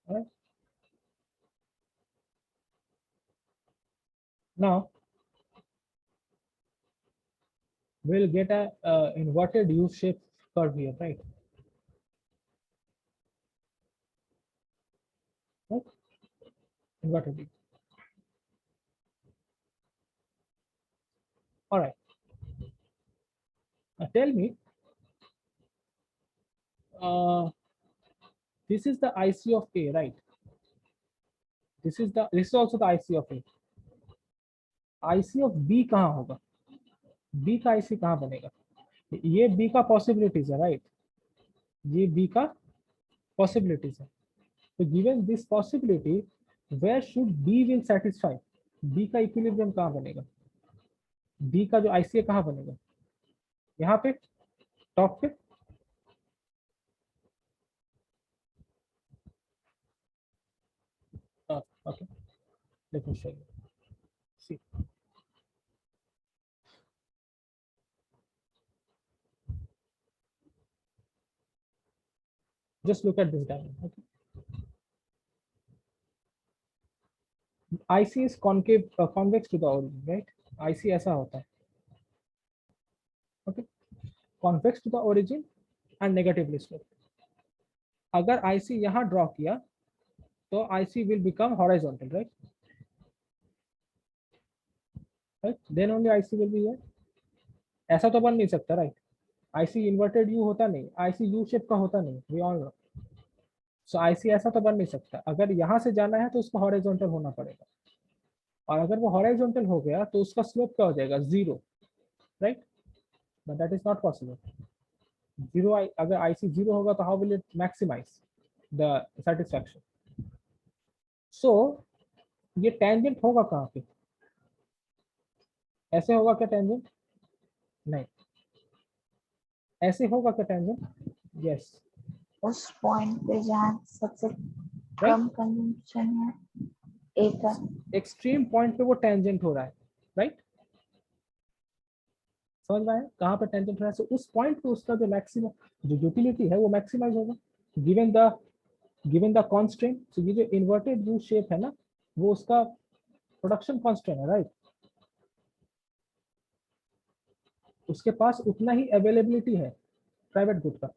Alright. Now we'll get a inverted U-shaped curve here, right? Right? Inverted U. All right. Now tell me, this is the IC of A, right? This is also the IC of A. IC of B कहाँ होगा, B का IC कहाँ बनेगा, ये B का possibilities है right, ये B का पॉसिबिलिटीज है। तो given this possibility where should be will satisfy, B का इक्विलिब्रियम कहाँ बनेगा, बी का जो आईसी है कहाँ बनेगा, यहाँ पे टॉप पे। Okay let me show you, see just look at this diagram. Okay. IC is concave, convex to the origin, right? IC ऐसा होता है, okay? Convex to the origin and negatively sloped. अगर IC यहाँ draw किया तो IC will become horizontal, right? Right? Then only IC will be here. ऐसा तो बन नहीं सकता, right? IC inverted U होता नहीं, IC U shape का होता नहीं, we all know. So IC ऐसा तो बन नहीं सकता, अगर यहाँ से जाना है तो उसको horizontal होना पड़ेगा, और अगर वो horizontal हो गया तो उसका slope क्या हो जाएगा, 0, right? But that is not possible. 0 अगर IC 0 होगा तो how will it maximize the satisfaction? So ये टेंजेंट होगा कहाँ पे, ऐसे होगा क्या टेंजेंट, नहीं, ऐसे होगा क्या टेंजेंट, यस उस पॉइंट पे जहाँ सबसे राइट, कम कंजम्पशन है ए का, एक्सट्रीम पॉइंट पे वो टेंजेंट हो रहा है, राइट? समझ में आया कहाँ पे टेंजेंट हो रहा है, so उस पॉइंट पे उसका जो मैक्सिमम जो यूटिलिटी है वो मैक्सिमाइज होगा गिवन द कॉन्स्ट्रेंट। सो ये जो इन्वर्टेड यू शेप है ना, वो उसका प्रोडक्शन कॉन्स्ट्रेंट है, राइट? उसके पास उतना ही अवेलेबिलिटी है प्राइवेट गुड का,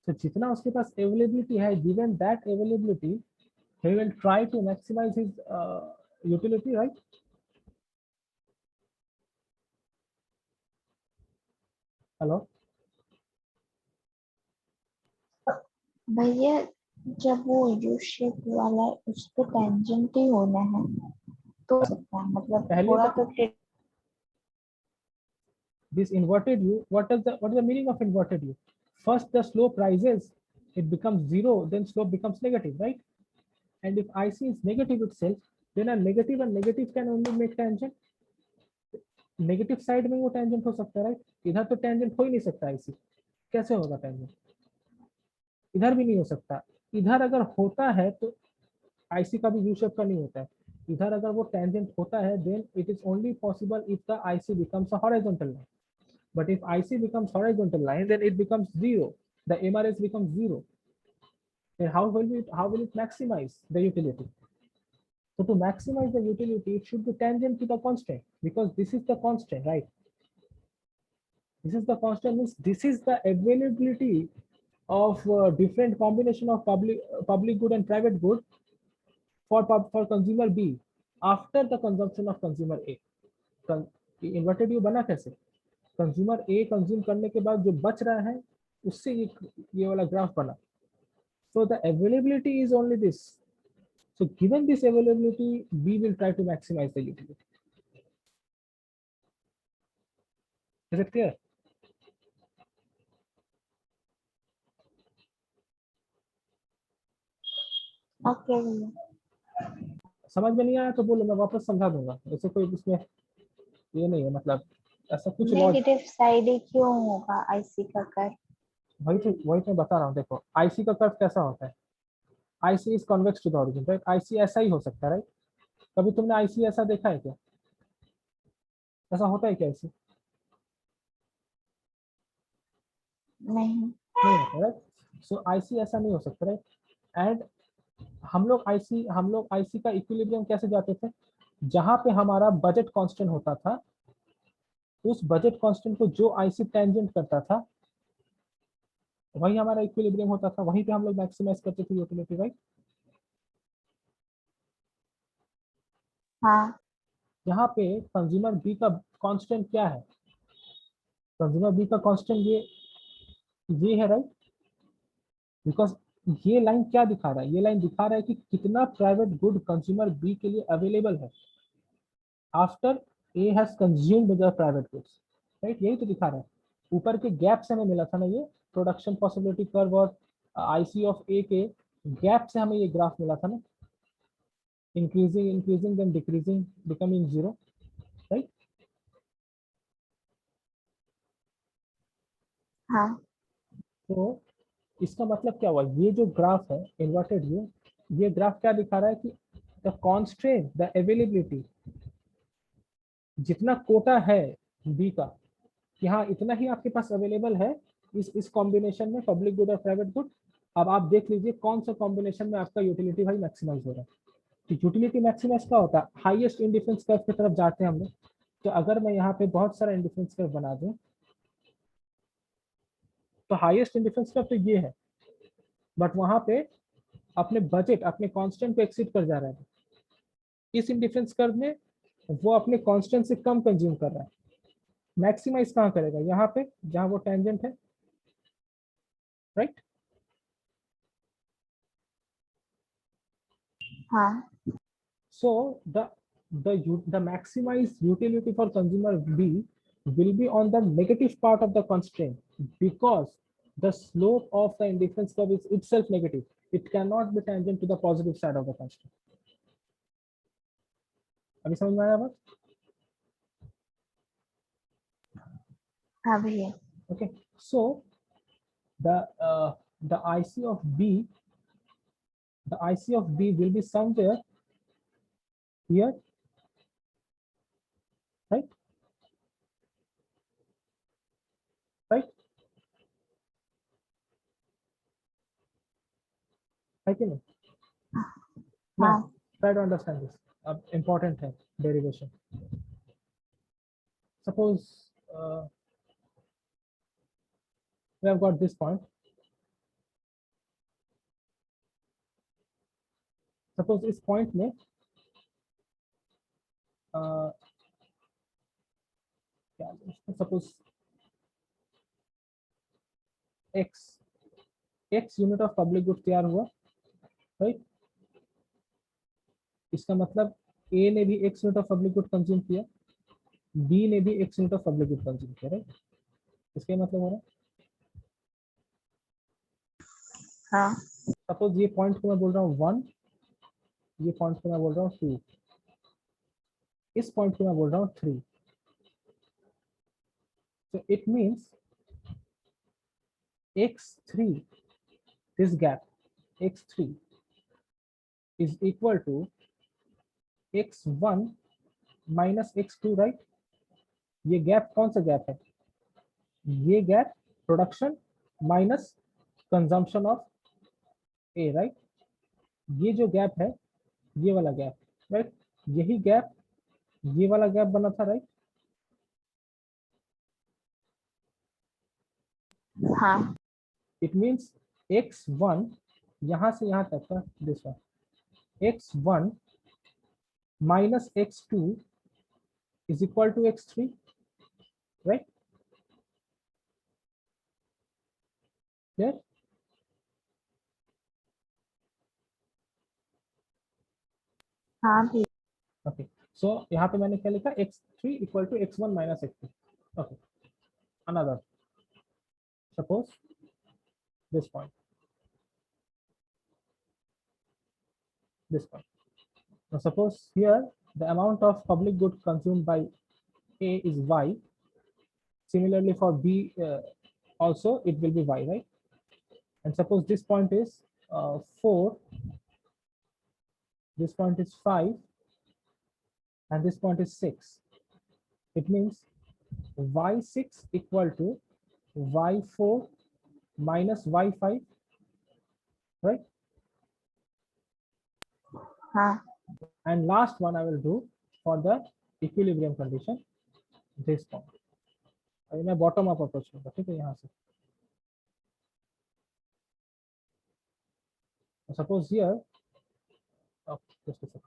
तो जितना उसके पास अवेलेबिलिटी है, given that availability he will try to maximize his utility, right? Hello? भैया जब वो यू शेप वाला है उस पे टेंजेंट ही होना है तो सकता है, मतलब पहले थोड़ा तो तो this inverted u, what is the meaning of inverted u? First the slope rises, it becomes 0, then slope becomes negative, right? And if IC is negative itself, then a negative and negative can only make tangent. Negative side में वो tangent हो सकता है, right? इधर तो tangent हो ही नहीं सकता, IC कैसे होगा टेंजेंट, इधर भी नहीं हो सकता, इधर अगर होता है तो IC का भी यू शेप का नहीं होता है, इधर अगर वो टेंजेंट होता है then it is only possible if the IC becomes a horizontal line, but if IC becomes horizontal line then it becomes 0, the MRS becomes 0, then how will it maximize the utility? So to maximize the utility it should be tangent to the constant, because this is the constant, right? This is the constant, means this is the availability of different combination of public good and private good for consumer B after the consumption of consumer A. Inverted you बना कैसे, consumer A consume करने के बाद जो बच रहा है उससे ये वाला ग्राफ बना। So the availability is only this. So given this availability, we will try to maximize the utility. Is it clear? Okay समझ में नहीं आया तो बोलो, मैं वापस समझा दूंगा, ऐसे कोई इसमें ये नहीं है, मतलब ऐसा कुछ लॉज, नेगेटिव साइड ही क्यों होगा आईसी का कर, वही तो बता रहा हूँ। देखो आईसी का कर्व कैसा होता है, IC is convex to the origin, right? IC ऐसा ही हो सकता है, राइट? कभी तुमने आईसी ऐसा देखा है क्या, ऐसा होता है क्या आईसी, नहीं नहीं होता, राइट? सो आईसी ऐसा नहीं हो सकता, राइट? एंड हम लोग आईसी का इक्विलिब्रियम कैसे जाते थे, जहां पे हमारा बजट कांस्टेंट होता था, उस बजट कांस्टेंट को जो आईसी टेंजेंट करता था वही हमारा इक्विलिब्रियम होता था, वहीं पे हम लोग मैक्सिमाइज करते थे यूटिलिटी, राइट? हाँ यहाँ पे कंज्यूमर बी का कांस्टेंट क्या है, कंज्यूमर बी का कांस्टेंट ये है, राइट? बिकॉज ये लाइन क्या दिखा रहा है, ये लाइन दिखा रहा है कि कितना प्राइवेट गुड कंज्यूमर बी के लिए अवेलेबल है after A has consumed the private goods, right, यही तो दिखा रहा है। ऊपर के गैप से हमें मिला था ना ये प्रोडक्शन पॉसिबिलिटी कर्व और आईसी ऑफ ए के गैप से हमें ये ग्राफ मिला था ना, increasing increasing then decreasing becoming zero, right. हाँ तो इसका मतलब क्या हुआ, ये जो ग्राफ है इन्वर्टेड ये ग्राफ क्या दिखा रहा है कि द कॉन्स्ट्रेंट द अवेलेबिलिटी, जितना कोटा है बी का कि हाँ इतना ही आपके पास अवेलेबल है इस कॉम्बिनेशन में पब्लिक गुड और प्राइवेट गुड। अब आप देख लीजिए कौन सा कॉम्बिनेशन में आपका यूटिलिटी भाई मैक्सिमाइज हो रहा है। तो यूटिलिटी मैक्सिमाइज क्या होता है, हाईएस्ट इंडिफरेंस कर्व की तरफ जाते हैं हम लोग। तो अगर मैं यहाँ पे बहुत सारा इंडिफरेंस कर्व बना दूं तो हाईएस्ट इंडिफरेंस कर्व तो ये है, बट वहां पे अपने बजट अपने कांस्टेंट को एक्सीड कर जा रहा है। इस इंडिफरेंस कर्व में वो अपने कांस्टेंट से कम कंज्यूम कर रहा है। मैक्सिमाइज कहाँ करेगा, यहाँ पे जहां वो टेंजेंट है, राइट। हाँ So the maximized utility for consumer B will be on the negative part of the constraint because the slope of the indifference curve is itself negative. It cannot be tangent to the positive side of the constraint. अभी समझ में आया बात? हाँ भैया। Okay. So the IC of B, the IC of B will be somewhere here, right? Right? I think. Now हाँ try to understand this. Important है derivation. Suppose we have got this point. Suppose इस point में suppose x unit of public good तैयार हुआ, right. इसका मतलब ए ने भी x unit of public good consume किया, बी ने भी x unit of public good consume किया, राइट। इसका मतलब हो रहा है हाँ सपोज ये पॉइंट को मैं बोल रहा हूँ 1, ये पॉइंट को मैं बोल रहा हूँ 2, इस पॉइंट को मैं बोल रहा हूँ 3। so it means x3, this gap x3 is equal to x1 minus x2, right. ये गैप कौन सा गैप है, ये gap production minus consumption of A, right. ये जो गैप है ये वाला गैप, राइट, यही गैप ये वाला गैप बना था, राइट। हाँ इट मींस x1 यहां से यहां तक का this one, x1 minus x2 is equal to x3, right. Clear? हाँ भैया। ओके, सो यहाँ पे मैंने क्या लिखा, x3 equal to x1 minus x2। Okay, another suppose this point, this point. Now suppose here the amount of public good consumed by A is y. Similarly for B also it will be y, right? And suppose this point is 4, this point is 5, and this point is 6. It means y6 equal to y4 minus y5, right? हाँ And last one I will do for the equilibrium condition, this point. अभी मैं bottom up approach करूंगा, ठीक है। यहाँ से suppose here, oh, just a second.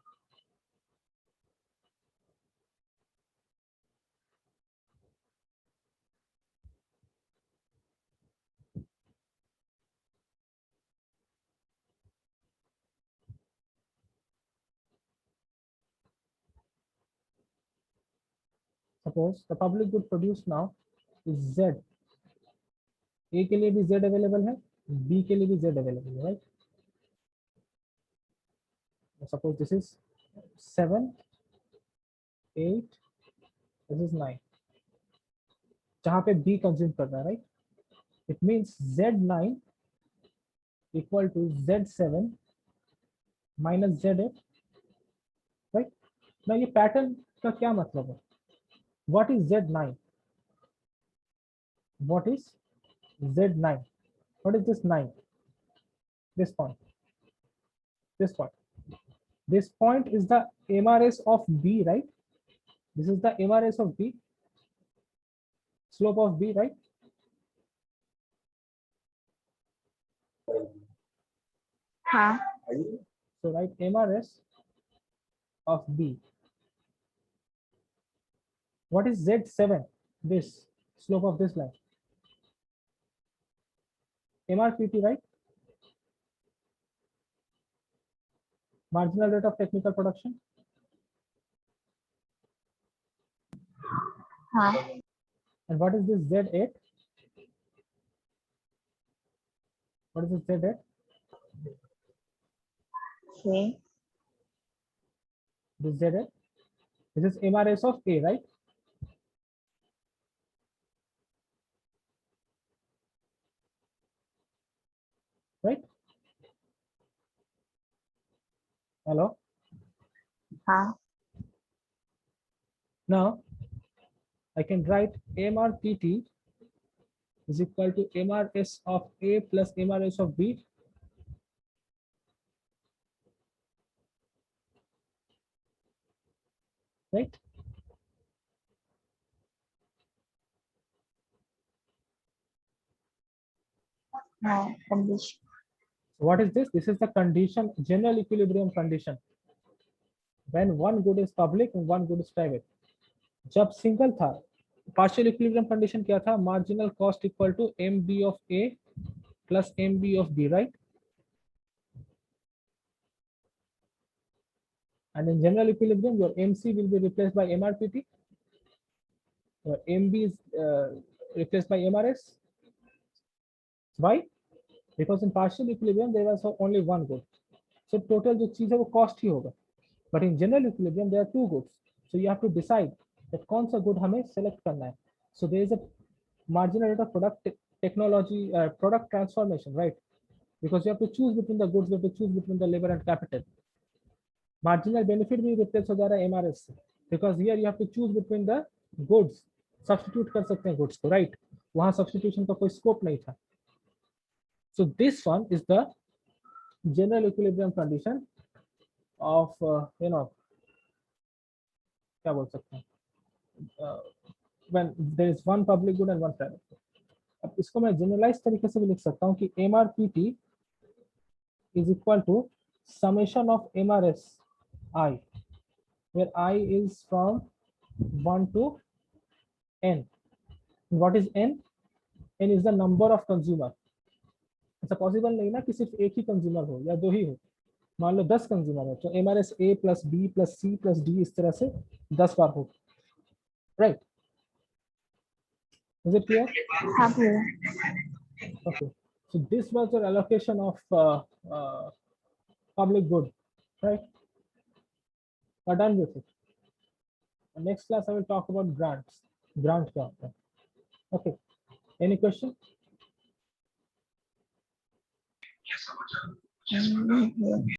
suppose the public good produced now is Z. A के लिए भी Z अवेलेबल है, B के लिए भी Z अवेलेबल है, right? Suppose this is 7, 8, this is 9. जहाँ पे B कंज्यूम कर रहा है, right? It means Z9 equal to Z7 minus Z8, right? Now ये पैटर्न का क्या मतलब है? What is Z9? What is Z9? What is this 9? This point. This point. This point is the MRS of B, right? This is the MRS of B. Slope of B, right? हाँ. So write MRS of B. What is Z7? This slope of this line. MRPT, right? Marginal rate of technical production. हाँ. And what is this Z8? What is this Z8? Okay. This Z8. This is MRS of A, right? Right? Hello? हाँ. Now, I can write MRPT is equal to MRS of A plus MRS of B. Right? हाँ. Condition. What is this? This is the condition, general equilibrium condition. When one good is public and one good is private. जब single था, partial equilibrium condition क्या था? Marginal cost equal to MB of A plus MB of B, right? And in general equilibrium, your MC will be replaced by MRPT. Your MB is replaced by MRS. Why? Because in partial equilibrium there was only one good. So total जो चीज है वो cost ही होगा. But in general equilibrium there are two goods. So you have to decide that कौन सा good हमें select करना है. So there is a marginal rate of product technology product transformation, right? Because you have to choose between the goods, you have to choose between the labor and capital. Marginal benefit भी replace हो जा रहा है MRS से. Because here you have to choose between the goods. Substitute कर सकते हैं goods को, right? वहाँ substitution का कोई scope नहीं था. So this one is the general equilibrium condition of क्या बोल सकते हैं, when there is one public good and one private good. अब इसको मैं जनरलाइज तरीके से भी लिख सकता हूँ कि MRPT is equal to summation of MRS I, where I is from 1 to N. What is N? N is the number of consumer. ऐसा पॉसिबल नहीं ना कि सिर्फ एक ही कंज्यूमर हो या दो ही हो. मान लो 10 कंज्यूमर है तो MRS A plus B plus C plus D इस तरह से 10 बार हो, राइट? Is it clear? हाँ भैया. Okay. So this was your allocation of public good, right? We're done with it. Next class I will talk about grants. Grant क्या होता है? Okay. Any question? भैया.